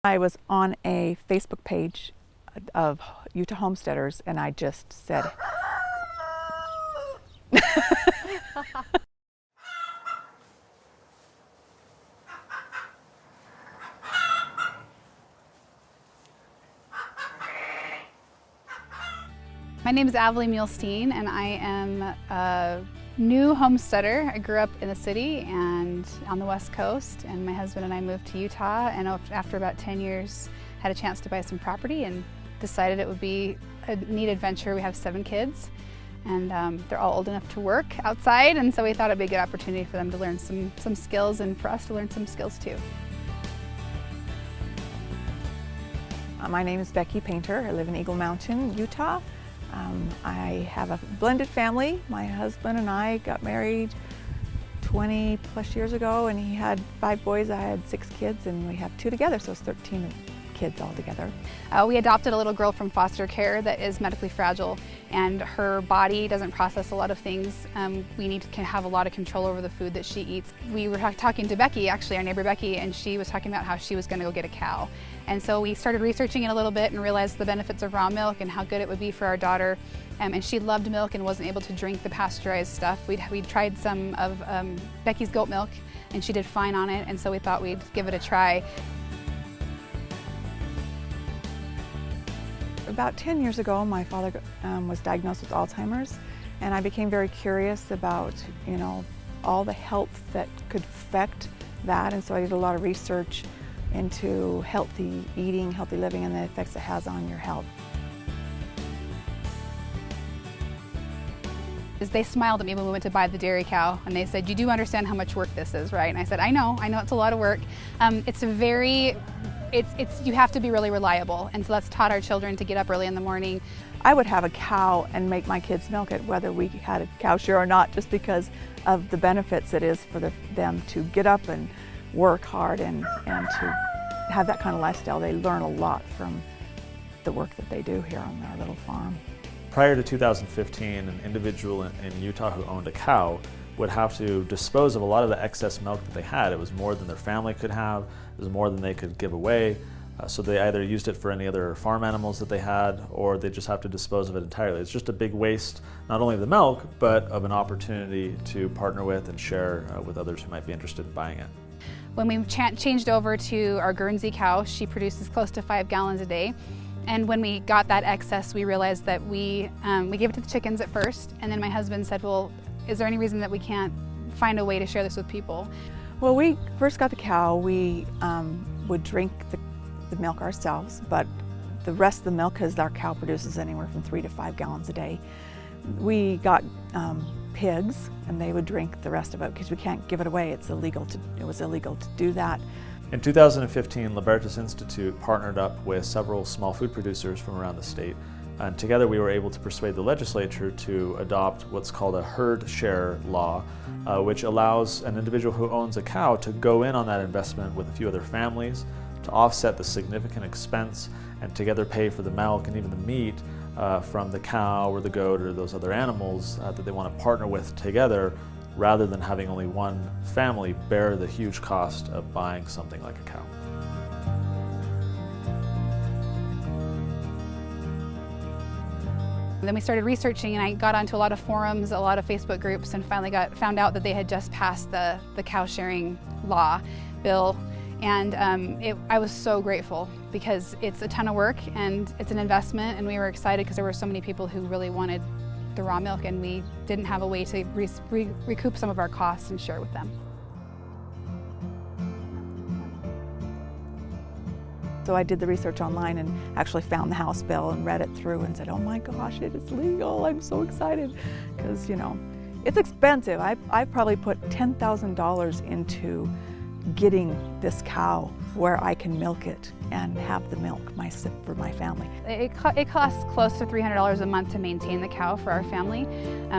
I was on a Facebook page of Utah homesteaders and I just said, My name is Avelie Muhlstein and I am a new homesteader. I grew up in the city and on the West Coast, and my husband and I moved to Utah, and after about 10 years had a chance to buy some property and decided it would be a neat adventure. We have 7 kids and they're all old enough to work outside, and so we thought it'd be a good opportunity for them to learn some skills and for us to learn some skills too. My name is Becky Painter. I live in Eagle Mountain, Utah. I have a blended family. My husband and I got married 20 plus years ago, and he had 5 boys. I had 6 kids, and we have 2 together, so it's 13 kids all together. We adopted a little girl from foster care that is medically fragile, and her body doesn't process a lot of things. We need to have a lot of control over the food that she eats. We were talking to Becky, actually our neighbor Becky, and she was talking about how she was going to go get a cow. And so we started researching it a little bit and realized the benefits of raw milk and how good it would be for our daughter. And she loved milk and wasn't able to drink the pasteurized stuff. We'd tried some of Becky's goat milk, and she did fine on it, and so we thought we'd give it a try. About 10 years ago, my father was diagnosed with Alzheimer's, and I became very curious about, all the health that could affect that, and so I did a lot of research into healthy eating, healthy living, and the effects it has on your health. They smiled at me when we went to buy the dairy cow, and they said, "You do understand how much work this is, right?" And I said, I know it's a lot of work. You have to be really reliable, and so that's taught our children to get up early in the morning. I would have a cow and make my kids milk it, whether we had a cow share or not, just because of the benefits it is for them to get up and work hard and to have that kind of lifestyle. They learn a lot from the work that they do here on our little farm. Prior to 2015, an individual in Utah who owned a cow would have to dispose of a lot of the excess milk that they had. It was more than their family could have, it was more than they could give away. So they either used it for any other farm animals that they had, or they just have to dispose of it entirely. It's just a big waste, not only of the milk, but of an opportunity to partner with and share with others who might be interested in buying it. When we changed over to our Guernsey cow, she produces close to 5 gallons a day. And when we got that excess, we realized that we gave it to the chickens at first, and then my husband said, well, is there any reason that we can't find a way to share this with people? Well, we first got the cow, we would drink the milk ourselves, but the rest of the milk, because our cow produces anywhere from 3 to 5 gallons a day, we got pigs, and they would drink the rest of it because we can't give it away. It was illegal to do that. In 2015, Libertas Institute partnered up with several small food producers from around the state, and together we were able to persuade the legislature to adopt what's called a herd share law, which allows an individual who owns a cow to go in on that investment with a few other families to offset the significant expense and together pay for the milk and even the meat from the cow or the goat or those other animals that they want to partner with together, rather than having only one family bear the huge cost of buying something like a cow. Then we started researching, and I got onto a lot of forums, a lot of Facebook groups, and finally found out that they had just passed the cow sharing law bill. And I was so grateful, because it's a ton of work and it's an investment, and we were excited because there were so many people who really wanted the raw milk, and we didn't have a way to recoup some of our costs and share with them. So I did the research online and actually found the House bill and read it through and said, oh my gosh, it is legal. I'm so excited, because it's expensive. I probably put $10,000 into getting this cow where I can milk it and have the milk for my family. It costs close to $300 a month to maintain the cow for our family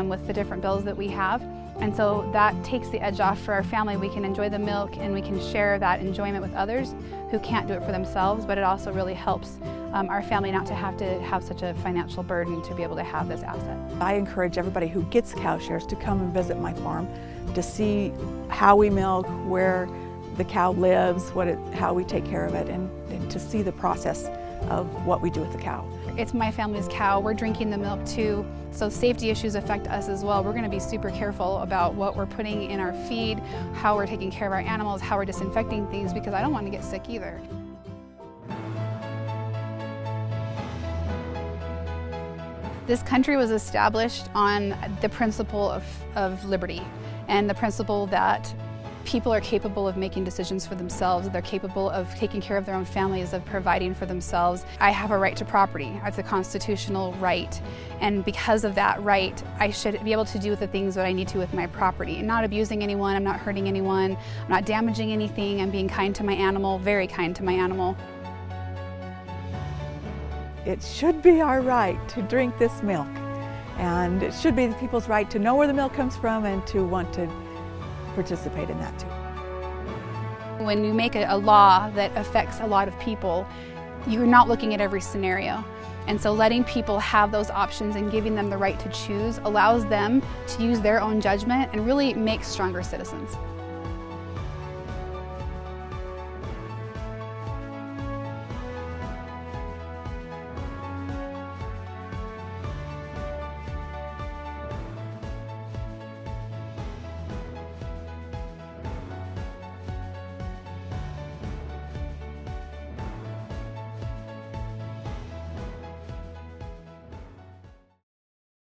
with the different bills that we have. And so that takes the edge off for our family. We can enjoy the milk and we can share that enjoyment with others who can't do it for themselves, but it also really helps our family not to have such a financial burden to be able to have this asset. I encourage everybody who gets cow shares to come and visit my farm to see how we milk, where the cow lives, how we take care of it, and to see the process of what we do with the cow. It's my family's cow. We're drinking the milk too, so safety issues affect us as well. We're going to be super careful about what we're putting in our feed, how we're taking care of our animals, how we're disinfecting things, because I don't want to get sick either. This country was established on the principle of liberty and the principle that people are capable of making decisions for themselves. They're capable of taking care of their own families, of providing for themselves. I have a right to property. It's a constitutional right. And because of that right, I should be able to do the things that I need to with my property. I'm not abusing anyone, I'm not hurting anyone, I'm not damaging anything, I'm being kind to my animal, very kind to my animal. It should be our right to drink this milk. And it should be the people's right to know where the milk comes from and to want to participate in that too. When you make a law that affects a lot of people, you're not looking at every scenario. And so letting people have those options and giving them the right to choose allows them to use their own judgment and really make stronger citizens.